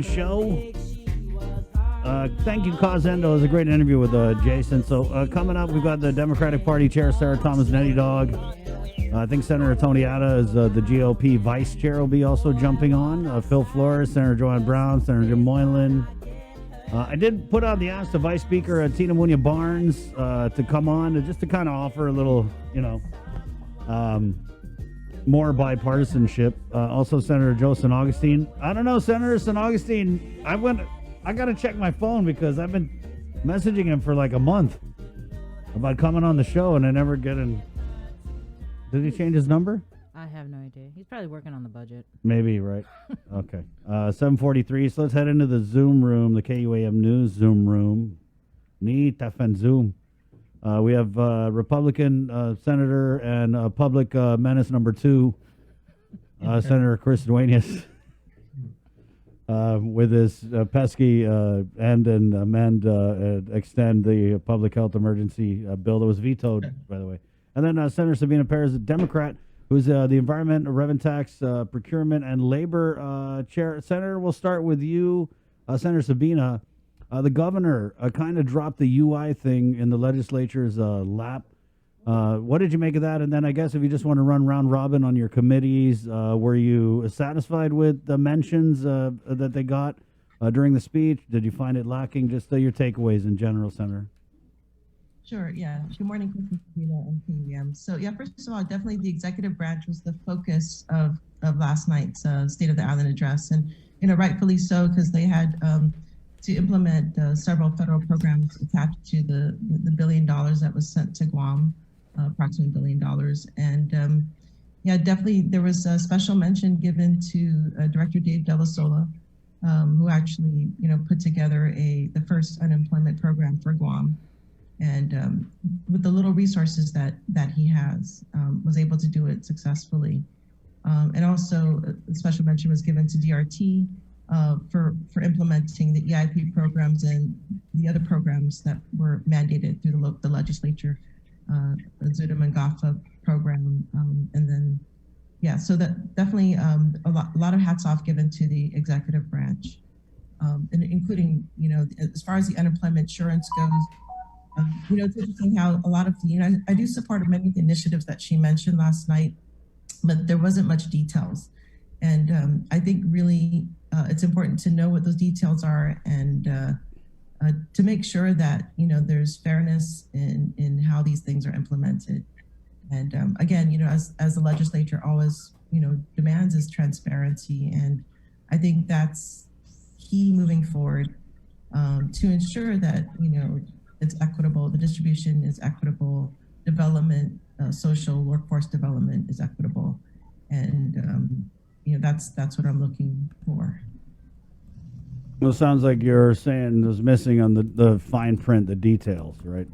show. Thank you, Cosendo. It was a great interview with Jason. So coming up, we've got the Democratic Party Chair, Sarah Thomas Netty Dog. I think Senator Tony Atta is the GOP Vice Chair will be also jumping on. Phil Flores, Senator Joanne Brown, Senator Jim Moylan. I did put out the ask to Vice Speaker Tina Munoz Barnes to come on just to kind of offer a little, more bipartisanship. Also, Senator Joe San Augustine. I don't know, Senator San Augustine. I got to check my phone because I've been messaging him for like a month about coming on the show, and I never get in. Did he change his number? I have no idea. He's probably working on the budget. Maybe, right. Okay. 7:43. So let's head into the Zoom room, the KUAM News Zoom room. Ni Tafen Zoom. We have Republican Senator and Public Menace number 2, Senator Chris Duenas, with his pesky end and amend, extend the public health emergency bill that was vetoed, by the way. And then Senator Sabina Perez, a Democrat, who's the Environment, Revenue Tax, Procurement, and Labor Chair. Senator, we'll start with you, Senator Sabina. The governor kind of dropped the UI thing in the legislature's lap. What did you make of that? And then I guess if you just want to run round robin on your committees, were you satisfied with the mentions that they got during the speech? Did you find it lacking? Just your takeaways in general, Senator. Sure, yeah. Good morning, Chris and KUAM. So yeah, first of all, definitely the executive branch was the focus of last night's State of the Island address. And, rightfully so, because they had to implement several federal programs attached to the $1 billion that was sent to Guam, approximately $1 billion. And yeah, definitely there was a special mention given to Director Dave Della Sola, who actually, put together the first unemployment program for Guam. And with the little resources that he has, was able to do it successfully. And also a special mention was given to DRT for implementing the EIP programs and the other programs that were mandated through the legislature, the Zuda Mangafa program. And then, yeah, so that definitely a lot of hats off given to the executive branch, and including, as far as the unemployment insurance goes. It's interesting how a lot of I do support many of the initiatives that she mentioned last night, but there wasn't much details. And I think really it's important to know what those details are and to make sure that, there's fairness in how these things are implemented. And again, as the legislature always, demands is transparency. And I think that's key moving forward to ensure that, it's equitable, the distribution is equitable, development, social workforce development is equitable. And, that's what I'm looking for. Well, it sounds like you're saying it was missing on the fine print, the details, right?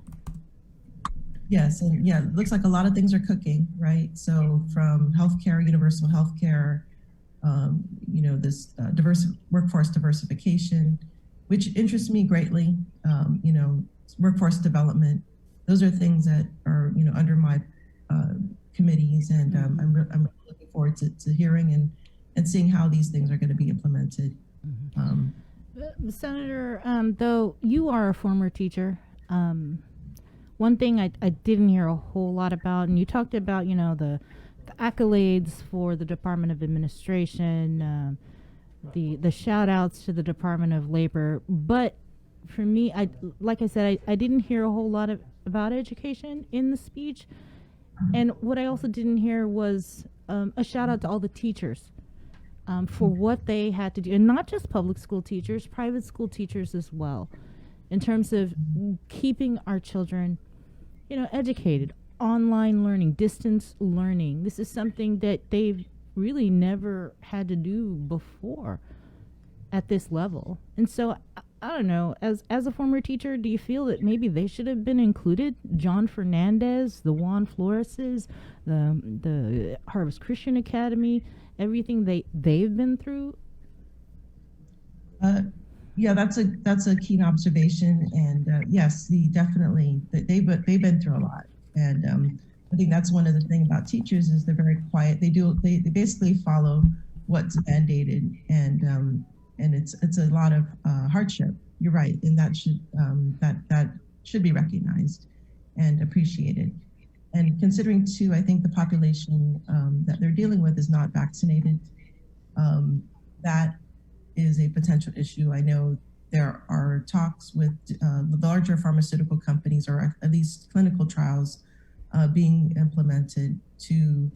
Yes, and yeah, it looks like a lot of things are cooking, right? So from healthcare, universal healthcare, this workforce diversification, which interests me greatly, workforce development. Those are things that are, under my committees, and I'm looking forward to hearing and seeing how these things are going to be implemented. Senator, though you are a former teacher, one thing I didn't hear a whole lot about, and you talked about, the accolades for the Department of Administration, the shout outs to the Department of Labor, but for me, like I said, I didn't hear a whole lot about education in the speech. And what I also didn't hear was a shout out to all the teachers for what they had to do, and not just public school teachers, private school teachers as well, in terms of keeping our children, educated, online learning, distance learning. This is something that they've really never had to do before at this level. And so I don't know, as a former teacher, do you feel that maybe they should have been included? John Fernandez, the Juan Floreses, the Harvest Christian Academy, everything they've been through? Yeah, that's a keen observation, and yes, definitely they've been through a lot, and I think that's one of the things about teachers is they're very quiet. They basically follow what's mandated, and and it's a lot of hardship. You're right, and that should be recognized and appreciated. And considering too, I think the population that they're dealing with is not vaccinated. That is a potential issue. I know there are talks with the larger pharmaceutical companies, or at least clinical trials being implemented to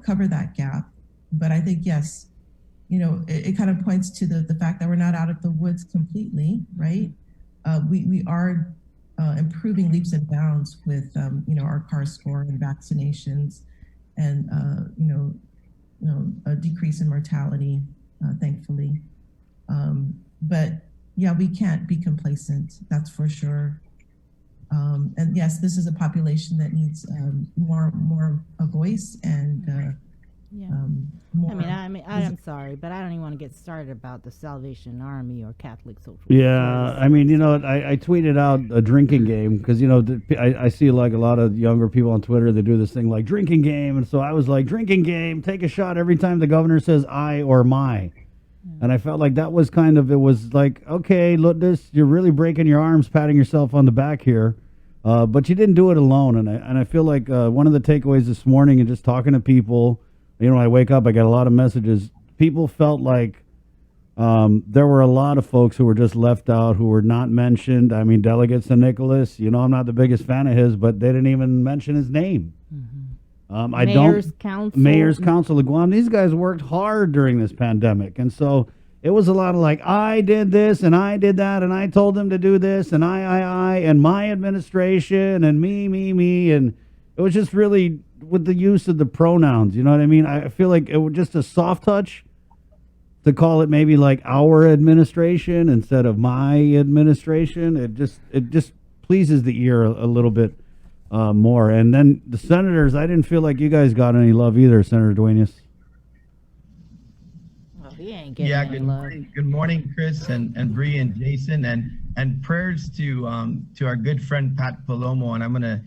cover that gap. But I think, yes, it kind of points to the fact that we're not out of the woods completely, right? We are improving leaps and bounds with our CAR score and vaccinations, and a decrease in mortality, thankfully. But yeah, we can't be complacent, that's for sure. And yes, this is a population that needs more a voice and more. I'm sorry, but I don't even want to get started about the Salvation Army or Catholic Social. Yeah, I mean, I tweeted out a drinking game because I see like a lot of younger people on Twitter that do this thing like drinking game, and so I was like, drinking game, take a shot every time the governor says I or my. And I felt like that was it was like, okay, look, you're really breaking your arms, patting yourself on the back here, but you didn't do it alone. And I feel like one of the takeaways this morning and just talking to people, I wake up, I get a lot of messages. People felt like there were a lot of folks who were just left out, who were not mentioned. I mean, Delegate St. Nicholas, I'm not the biggest fan of his, but they didn't even mention his name. Mm-hmm. Mayor's Council of Guam. These guys worked hard during this pandemic. And so it was a lot of like, I did this and I did that and I told them to do this and I and my administration and me. And it was just really with the use of the pronouns. You know what I mean? I feel like it was just a soft touch to call it maybe like our administration instead of my administration. It just pleases the ear a little bit more. And then the senators, I didn't feel like you guys got any love either, Senator Duenas. Well, he ain't getting any love. Good morning, Chris and Bree and Jason, and prayers to our good friend Pat Palomo. And I'm gonna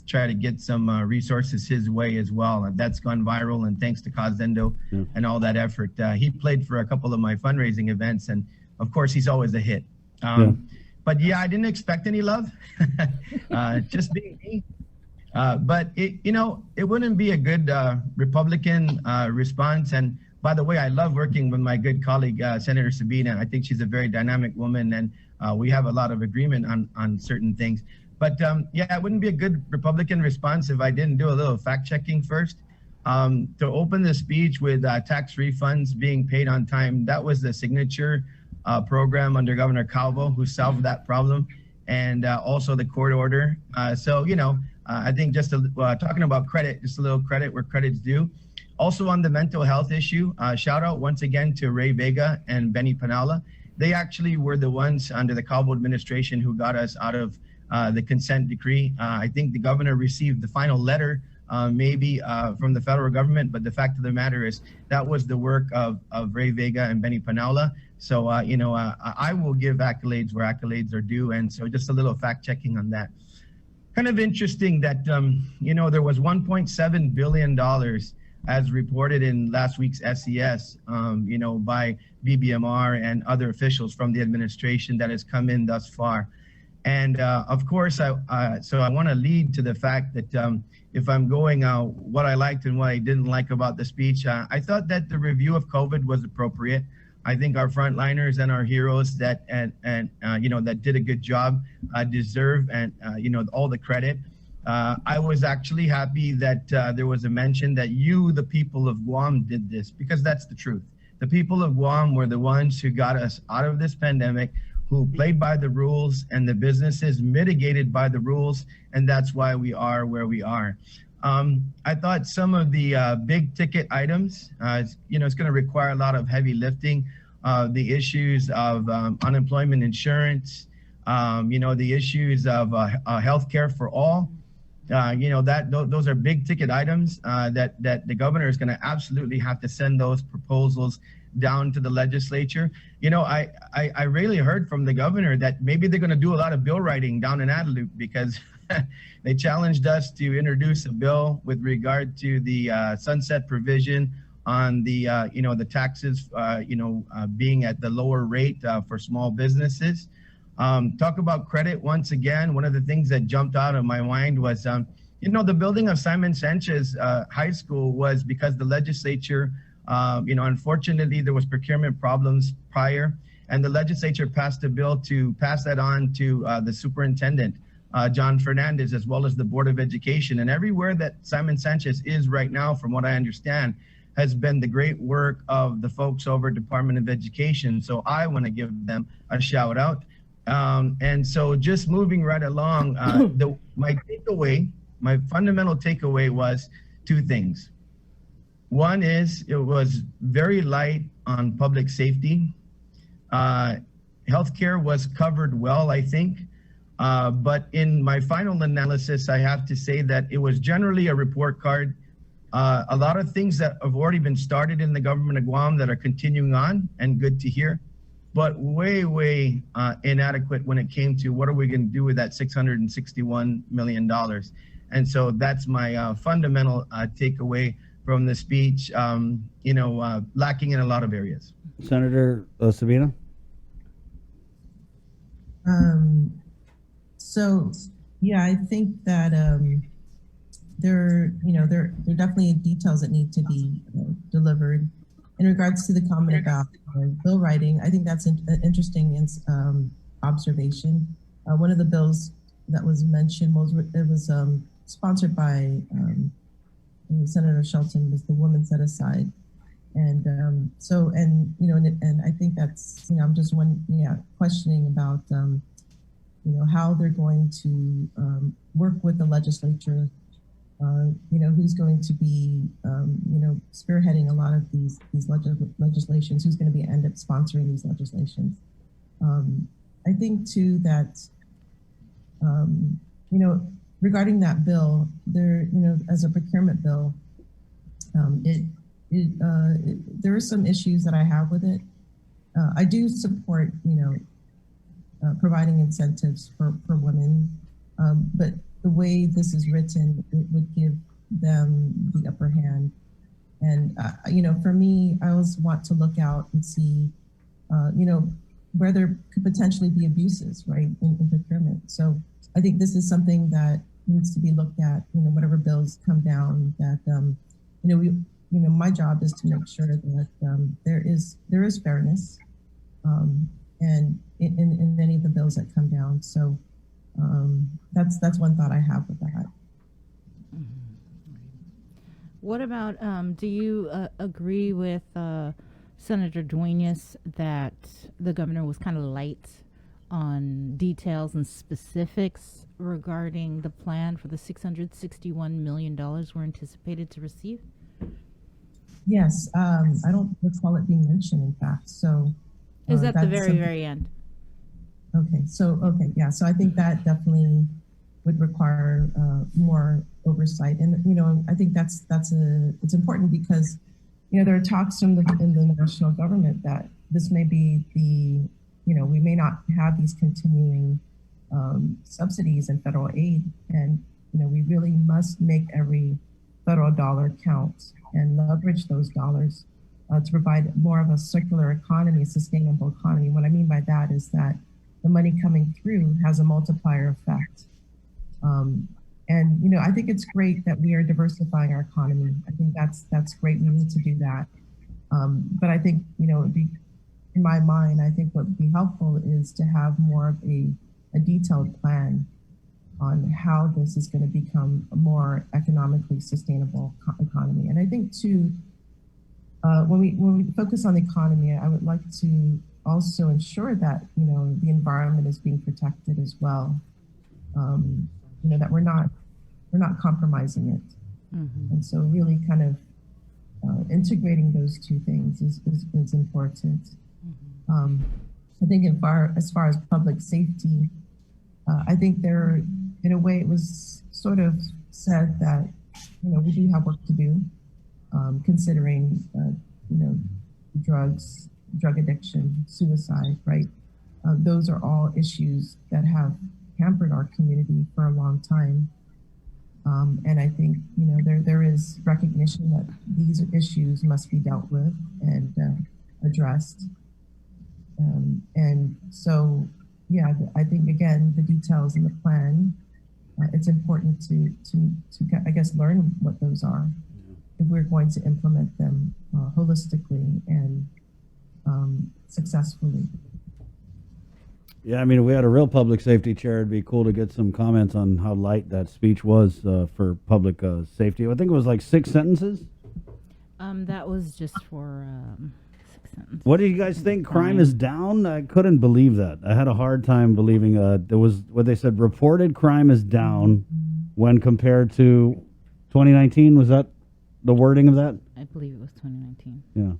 try to get some resources his way as well. That's gone viral, and thanks to Cosendo and all that effort. He played for a couple of my fundraising events, and of course he's always a hit. But yeah, I didn't expect any love, just being me. But it wouldn't be a good Republican response. And by the way, I love working with my good colleague, Senator Sabina. I think she's a very dynamic woman, and we have a lot of agreement on certain things. But yeah, it wouldn't be a good Republican response if I didn't do a little fact checking first. To open the speech with tax refunds being paid on time, that was the signature program under Governor Calvo, who solved that problem, and also the court order. So, I think just talking about credit, just a little credit where credit's due. Also on the mental health issue, shout out once again to Ray Vega and Benny Panala. They actually were the ones under the Calvo administration who got us out of the consent decree. I think the governor received the final letter maybe from the federal government, but the fact of the matter is that was the work of Ray Vega and Benny Panala. So, I will give accolades where accolades are due. And so just a little fact checking on that. Kind of interesting that, there was $1.7 billion as reported in last week's SES, by BBMR and other officials from the administration that has come in thus far. And of course, so I want to lead to the fact that if I'm going what I liked and what I didn't like about the speech, I thought that the review of COVID was appropriate. I think our frontliners and our heroes that that did a good job deserve all the credit. I was actually happy that there was a mention that the people of Guam, did this, because that's the truth. The people of Guam were the ones who got us out of this pandemic, who played by the rules, and the businesses mitigated by the rules, and that's why we are where we are. I thought some of the big ticket items, it's going to require a lot of heavy lifting. The issues of unemployment insurance, the issues of healthcare for all. Those are big ticket items that the governor is going to absolutely have to send those proposals down to the legislature. I really heard from the governor that maybe they're going to do a lot of bill writing down in Adelup, because they challenged us to introduce a bill with regard to the sunset provision on the the taxes being at the lower rate for small businesses. Talk about credit once again. One of the things that jumped out of my mind was the building of Simon Sanchez High School was because the legislature, unfortunately there was procurement problems prior, and the legislature passed a bill to pass that on to the superintendent, John Fernandez, as well as the Board of Education. And everywhere that Simon Sanchez is right now, from what I understand, has been the great work of the folks over Department of Education. So I want to give them a shout out. And so just moving right along, my fundamental takeaway was two things. One is it was very light on public safety. Healthcare was covered well, I think. But in my final analysis, I have to say that it was generally a report card. A lot of things that have already been started in the government of Guam that are continuing on, and good to hear, but way inadequate when it came to what are we going to do with that $661 million. And so that's my fundamental takeaway from the speech, lacking in a lot of areas. Senator Sabina? So, yeah, I think that there are definitely details that need to be delivered. In regards to the comment about bill writing, I think that's an interesting observation. One of the bills that was mentioned was sponsored by Senator Shelton, was the Woman Set Aside, and I think that's I'm just questioning about how they're going to work with the legislature. Who's going to be, spearheading a lot of these legislations, who's going to end up sponsoring these legislations. I think too that, regarding that bill, there, as a procurement bill, there are some issues that I have with it. I do support, providing incentives for women, but the way this is written, it would give them the upper hand. And, for me, I always want to look out and see, where there could potentially be abuses, right, in procurement. So I think this is something that needs to be looked at, whatever bills come down, that, my job is to make sure that there is fairness and in any of the bills that come down. So that's one thought I have with that. What about, do you agree with Senator Duenas that the governor was kind of light on details and specifics regarding the plan for the $661 million we're anticipated to receive? Yes, I don't recall it being mentioned, in fact. So is that the very end? Okay, so I think that definitely would require more oversight, and I think it's important because there are talks in the national government that this may be we may not have these continuing subsidies and federal aid, and we really must make every federal dollar count and leverage those dollars to provide more of a circular economy, a sustainable economy. What I mean by that is that the money coming through has a multiplier effect. And I think it's great that we are diversifying our economy. I think that's great. We need to do that. But I think, it'd be, in my mind, I think what would be helpful is to have more of a detailed plan on how this is going to become a more economically sustainable economy. And I think too, when we focus on the economy, I would like to also ensure that the environment is being protected as well. That we're not compromising it. Mm-hmm. And so really kind of integrating those two things is important. Mm-hmm. I think as far as public safety, I think there, in a way, it was sort of said that we do have work to do, considering drugs, drug addiction, suicide, right? Those are all issues that have hampered our community for a long time. And I think, there is recognition that these issues must be dealt with and addressed. And so, yeah, I think, again, the details in the plan, it's important to, I guess, learn what those are if we're going to implement them holistically and successfully. Yeah, I mean, if we had a real public safety chair, it'd be cool to get some comments on how light that speech was for public safety. I think it was like 6 sentences. That was just for 6 sentences. What do you guys think? Crime is down? I couldn't believe that. I had a hard time believing there was what they said. Reported crime is down when compared to 2019. Was that the wording of that? I believe it was 2019. Yeah.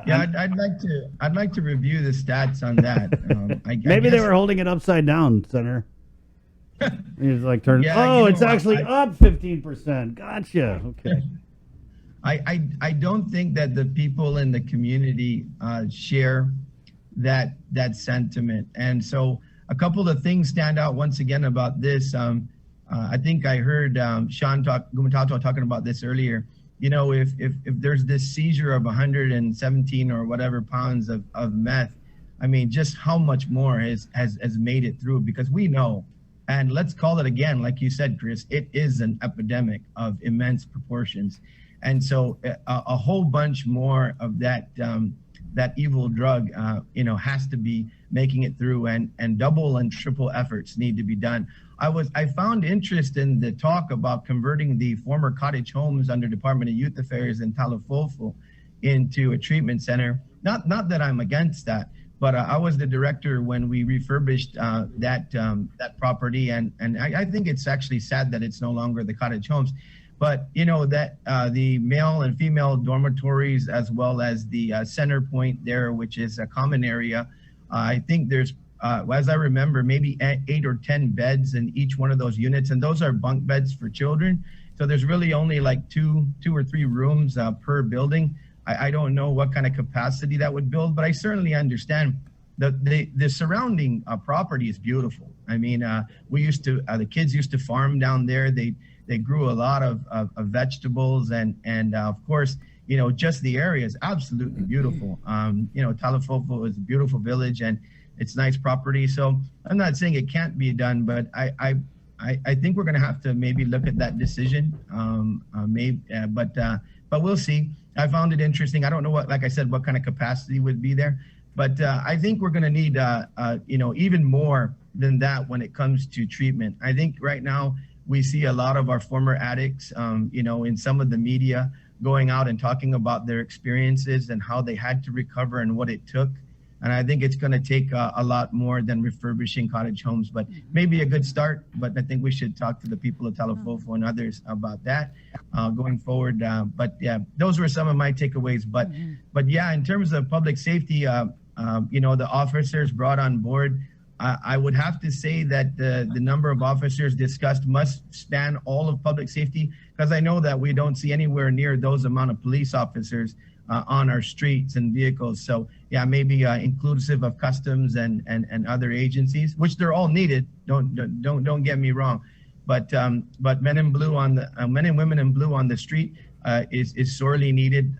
Yeah, I'd like to review the stats on that. Maybe they were holding it upside down, Senator. He's like turning. Yeah, it's actually up 15%. Gotcha. Okay. I don't think that the people in the community share that sentiment, and so a couple of things stand out once again about this. I think I heard Sean Gumatato talking about this earlier. If there's this seizure of 117 or whatever pounds of meth, I mean, just how much more has made it through, because we know, and let's call it again, like you said, Chris, it is an epidemic of immense proportions. And so a whole bunch more of that evil drug, has to be making it through, and double and triple efforts need to be done. I found interest in the talk about converting the former cottage homes under Department of Youth Affairs in Talofofo into a treatment center. Not that I'm against that, but I was the director when we refurbished that property, and I think it's actually sad that it's no longer the cottage homes. But that the male and female dormitories, as well as the center point there, which is a common area, I think there's, as I remember, maybe 8 or 10 beds in each one of those units, and those are bunk beds for children. So there's really only like two or three rooms per building. I don't know what kind of capacity that would build, but I certainly understand the surrounding property is beautiful. I mean, we used to, the kids used to farm down there. They grew a lot of vegetables, and of course, just the area is absolutely beautiful. Talofofo is a beautiful village, and it's nice property. So I'm not saying it can't be done, but I think we're going to have to maybe look at that decision. But we'll see. I found it interesting. I don't know like I said, what kind of capacity would be there, but I think we're going to need, even more than that when it comes to treatment. I think right now we see a lot of our former addicts, in some of the media going out and talking about their experiences and how they had to recover and what it took. And I think it's going to take a lot more than refurbishing cottage homes, but maybe a good start. But I think we should talk to the people of Talofofo and others about that going forward. But yeah, those were some of my takeaways. But yeah, in terms of public safety, the officers brought on board, I would have to say that the number of officers discussed must span all of public safety, because I know that we don't see anywhere near those amount of police officers on our streets and vehicles. So yeah, maybe inclusive of customs and other agencies, which they're all needed. Don't get me wrong, but men in blue men and women in blue on the street is sorely needed.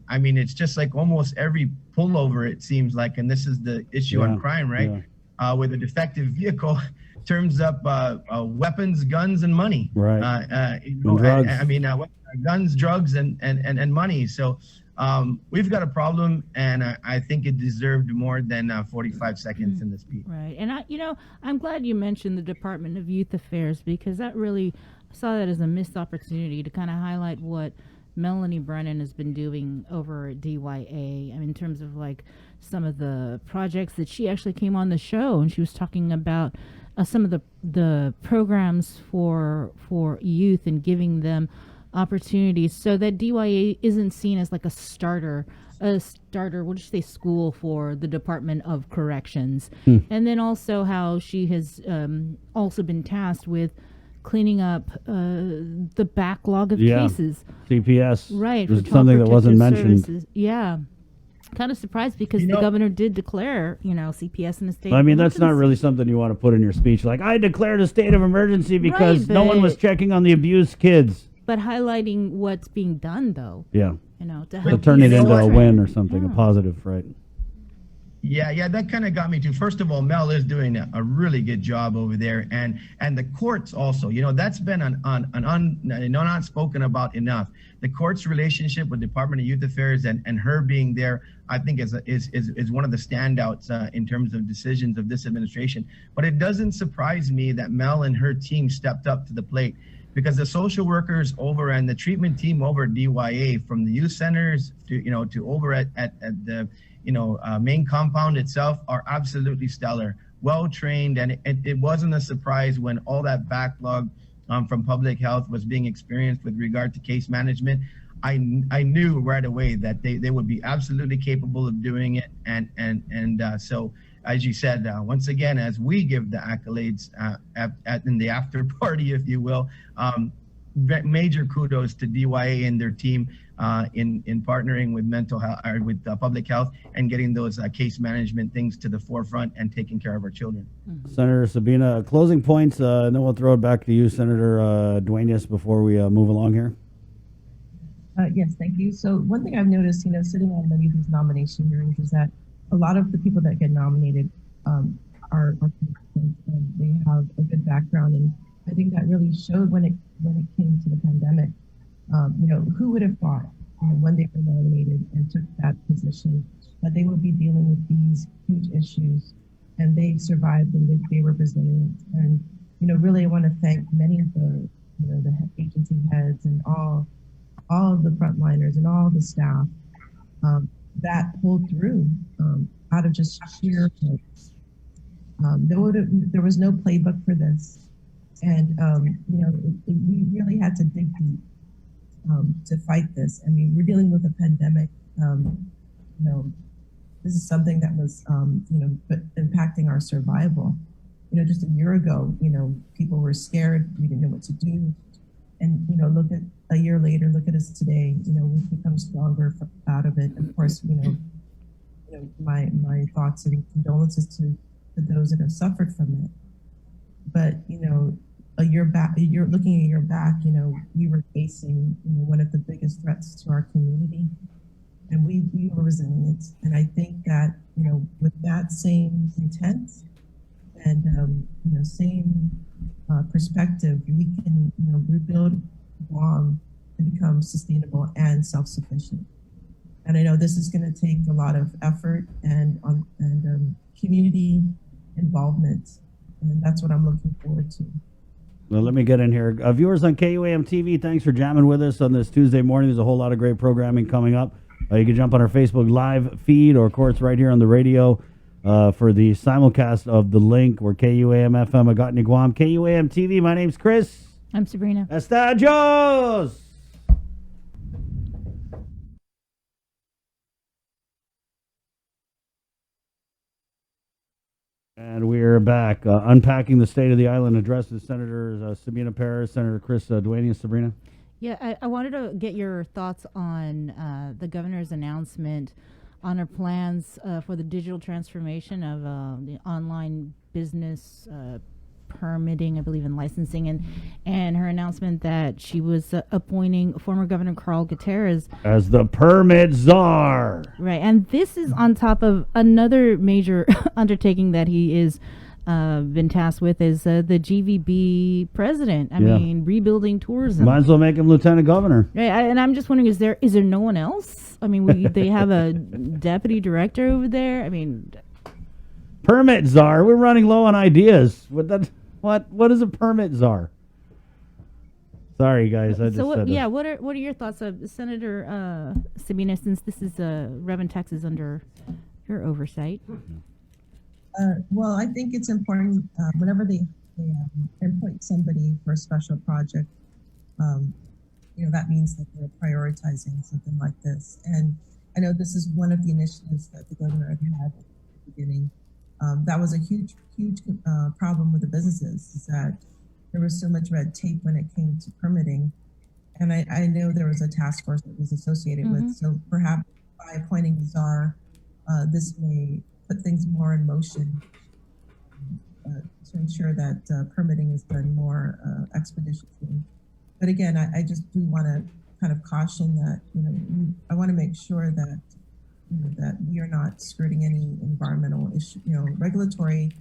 I mean, it's just like almost every pullover, it seems like, and this is the issue on crime, right? Yeah. With a defective vehicle turns up weapons, guns, and money. Right. Drugs. I mean, guns, drugs, and money. So we've got a problem, and I think it deserved more than 45 seconds in the speech. Right. And I'm glad you mentioned the Department of Youth Affairs, because I saw that as a missed opportunity to kind of highlight what Melanie Brennan has been doing over at DYA. I mean, in terms of like some of the projects that she actually came on the show, and she was talking about some of the programs for youth and giving them opportunities, so that DYA isn't seen as like a starter, what did you say, school for the Department of Corrections. And then also how she has also been tasked with cleaning up the backlog of cases. CPS. Right. There's something that wasn't mentioned. Services. Yeah. kind of surprised because You the know- governor did declare, CPS in the state. I of mean, that's not emergency. really something you want to put in your speech. Like, I declared a state of emergency because Right, no one was but- checking on the abused kids. But highlighting what's being done, though, Yeah. to To help. turn these it into a children. win or something, a Yeah. positive, right? Yeah, that kind of got me too. First of all, Mel is doing a really good job over there, and the courts also. That's been not spoken about enough. The courts' relationship with Department of Youth Affairs and her being there, I think is one of the standouts in terms of decisions of this administration. But it doesn't surprise me that Mel and her team stepped up to the plate, because the social workers over and the treatment team over at DYA, from the youth centers to over at the main compound itself, are absolutely stellar, well trained, and it wasn't a surprise when all that backlog from public health was being experienced with regard to case management. I knew right away that they would be absolutely capable of doing it, and so, as you said, once again, as we give the accolades in the after party, if you will, major kudos to DYA and their team in partnering with mental health or with public health and getting those case management things to the forefront and taking care of our children. Senator Sabina, closing points, and then we'll throw it back to you, Senator Duenas, before we move along here. Yes, thank you. So one thing I've noticed, sitting on many of these nomination hearings, is that a lot of the people that get nominated are Christians, and they have a good background. And I think that really showed when it came to the pandemic. Who would have thought when they were nominated and took that position that they would be dealing with these huge issues, and they survived and they were resilient. And really, I want to thank many of the the agency heads and all of the frontliners and all the staff that pulled through out of just sheer focus. There was no playbook for this, and we really had to dig deep to fight this. I mean, we're dealing with a pandemic. This is something that was impacting our survival. Just a year ago, people were scared. We didn't know what to do. And look at a year later. Look at us today. We've become stronger out of it. Of course, my thoughts and condolences to those that have suffered from it. But a year back, looking a year back, we were facing one of the biggest threats to our community, and we were resilient. And I think that with that same intent and same perspective, we can rebuild Guam and become sustainable and self-sufficient. And I know this is going to take a lot of effort and community involvement, and that's what I'm looking forward to. Well, let me get in here. Viewers on KUAM TV, thanks for jamming with us on this Tuesday morning. There's a whole lot of great programming coming up. You can jump on our Facebook Live feed, or, of course, right here on the radio for the simulcast of the link. We're KUAM FM, Agatni, Guam. KUAM TV, my name's Chris. I'm Sabrina. Estadios! And we're back, unpacking the State of the Island address to Senators Sabina Perez, Senator Chris Duenas. Sabrina? Yeah, I wanted to get your thoughts on the governor's announcement on her plans for the digital transformation of the online business permitting, I believe, and licensing, and her announcement that she was appointing former Governor Carl Gutierrez As the permit czar. right. And this is on top of another major undertaking that he is been tasked with is the GVB president. I Yeah. mean, rebuilding tourism. Might as well make him lieutenant governor. Right, and I'm just wondering, is there no one else? I mean, they have a deputy director over there. I mean, Permit czar. We're running low on ideas. What is a permit czar? Sorry, guys. I just so said what are your thoughts of Senator Sabina, since this is Revenue taxes under your oversight? Well, I think it's important whenever they appoint somebody for a special project, that means that they're prioritizing something like this. And I know this is one of the initiatives that the governor had at the beginning. That was a huge problem with the businesses, is that there was so much red tape when it came to permitting. And I know there was a task force that was associated with, so perhaps by appointing the czar, this may put things more in motion to ensure that permitting is done more expeditiously. But again, I just do want to kind of caution that, I want to make sure that, that we are not skirting any environmental issue, regulatory,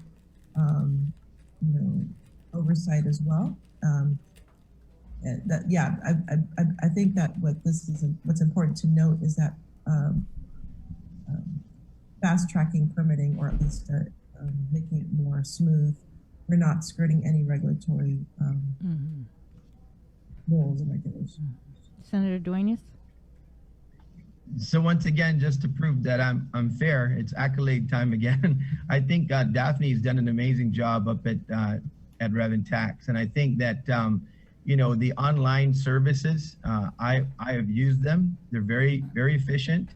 oversight as well. I think that what's important to note is that fast tracking permitting, or at least making it more smooth. We're not skirting any regulatory rules and regulations. Senator Duenas? So once again, just to prove that I'm fair, it's accolade time again. I think Daphne's done an amazing job up at Rev and Tax, and I think that the online services, I have used them. They're very, very efficient.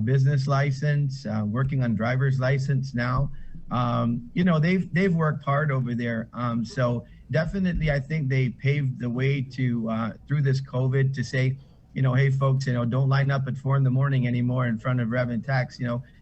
Business license, working on driver's license now. They've worked hard over there. So definitely, I think they paved the way to through this COVID to say, hey folks, don't line up at 4 a.m. anymore in front of Rev and Tax.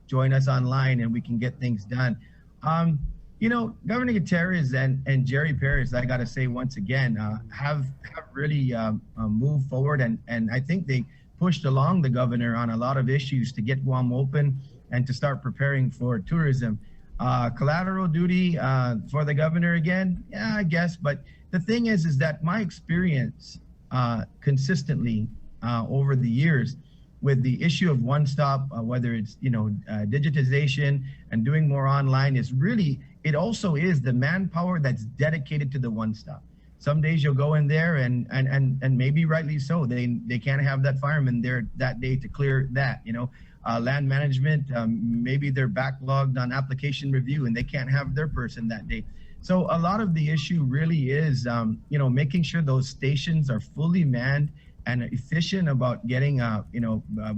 Join us online and we can get things done. Governor Gutierrez and Jerry Perez, I got to say once again, have really moved forward, and I think they pushed along the governor on a lot of issues to get Guam open and to start preparing for tourism. Collateral duty for the governor again, yeah, I guess. But the thing is that my experience consistently over the years with the issue of one-stop, whether it's digitization and doing more online, is really, it also is the manpower that's dedicated to the one-stop. Some days you'll go in there and maybe rightly so, they can't have that fireman there that day to clear that. Land management, maybe they're backlogged on application review and they can't have their person that day. So a lot of the issue really is, making sure those stations are fully manned and efficient about getting,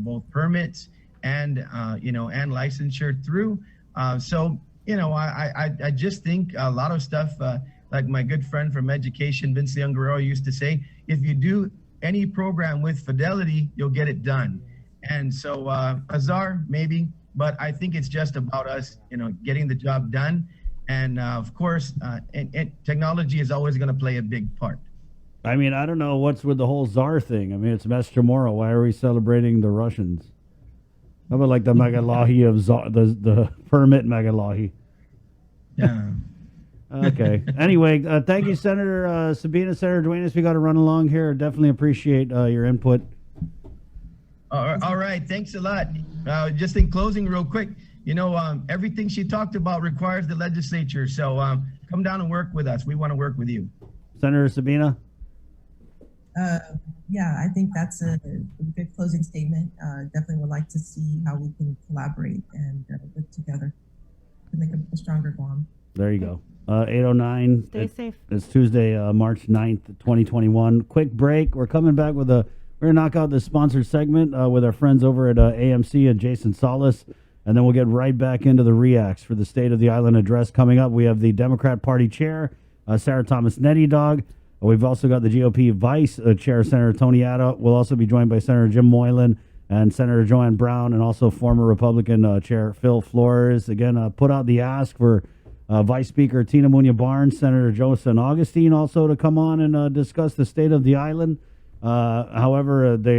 both permits and licensure through. I just think a lot of stuff, like my good friend from education, Vince Leon Guerrero, used to say, if you do any program with fidelity, you'll get it done. And so Azar, maybe, but I think it's just about us, getting the job done. And of course, and technology is always going to play a big part. I mean, I don't know what's with the whole czar thing. I mean, it's Mestomoro. Why are we celebrating the Russians? How about like the Megalahi of czar, the permit Megalahi? Yeah. Okay. Anyway, thank you, Senator Sabina, Senator Duenas. We got to run along here. Definitely appreciate your input. All right. Thanks a lot. Just in closing, real quick, everything she talked about requires the legislature. So come down and work with us. We want to work with you. Senator Sabina? Yeah, I think that's a good closing statement. Definitely would like to see how we can collaborate and work together to make a stronger Guam. There you go. 8:09. Stay safe. It's Tuesday, March 9th, 2021. Quick break. We're coming back with we're going to knock out this sponsored segment with our friends over at AMC and Jason Solis, and then we'll get right back into the reacts for the State of the Island address coming up. We have the Democrat Party Chair, Sarah Thomas Nettie Dog. We've also got the GOP Vice Chair, Senator Tony Atta. We'll also be joined by Senator Jim Moylan and Senator Joanne Brown, and also former Republican Chair Phil Flores. Again, put out the ask for Vice Speaker Tina Muñoz Barnes, Senator Joe San Augustine also to come on and discuss the state of the island. However, they